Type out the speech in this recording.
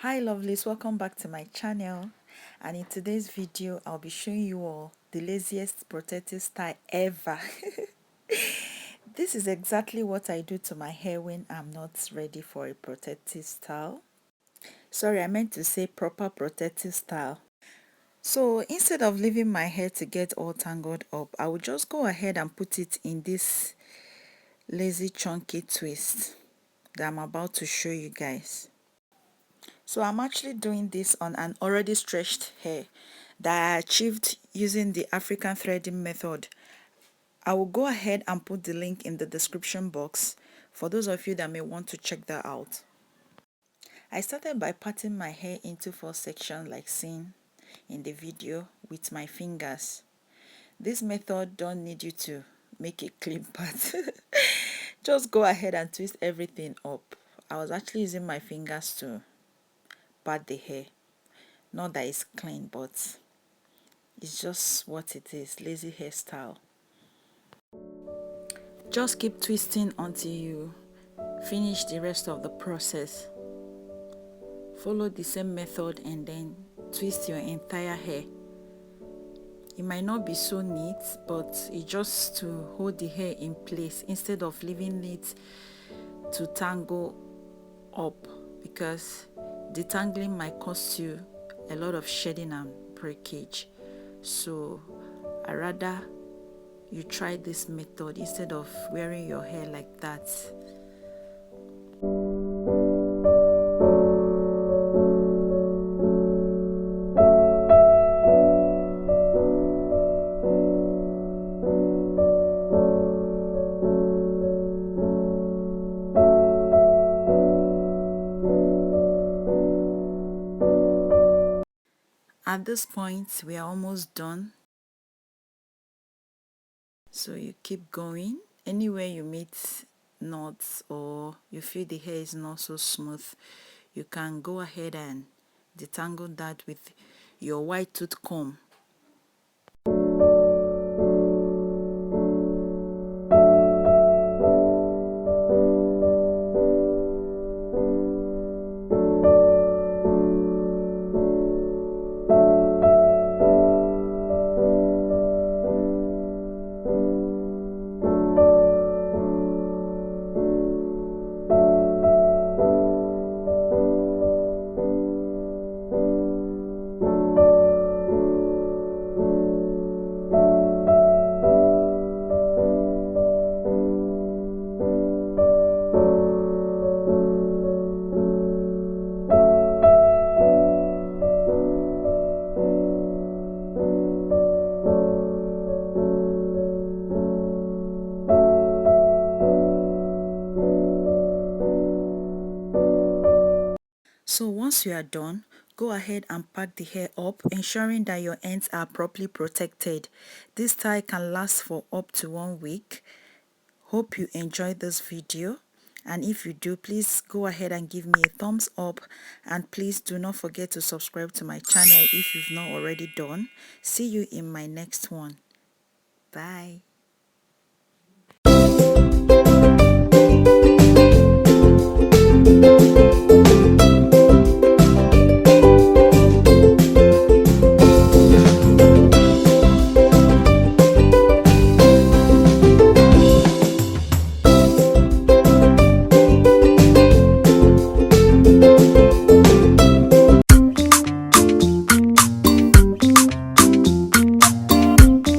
Hi lovelies, welcome back to my channel, and in today's video I'll be showing you all the laziest protective style ever. This is exactly what I do to my hair when I'm not ready for a protective style. Sorry, I meant to say proper protective style. So instead of leaving my hair to get all tangled up, I will just go ahead and put it in this lazy chunky twist that I'm about to show you guys. So I'm actually doing this on an already stretched hair that I achieved using the African threading method. I will go ahead and put the link in the description box for those of you that may want to check that out. I started by parting my hair into 4 sections like seen in the video with my fingers. This method don't need you to make a clean part. Just go ahead and twist everything up. I was actually using my fingers to part the hair. Not that it's clean, but it's just what it is, lazy hairstyle. Just keep twisting until you finish the rest of the process. Follow the same method and then twist your entire hair. It might not be so neat, but it's just to hold the hair in place instead of leaving it to tangle up, because detangling might cost you a lot of shedding and breakage. So I rather you try this method instead of wearing your hair like that. At this point, we are almost done. So you keep going. Anywhere you meet knots or you feel the hair is not so smooth, you can go ahead and detangle that with your white tooth comb. So once you are done, go ahead and pack the hair up, ensuring that your ends are properly protected. This style can last for up to 1 week. Hope you enjoyed this video, and if you do, please go ahead and give me a thumbs up, and please do not forget to subscribe to my channel if you've not already done. See you in my next one. Bye.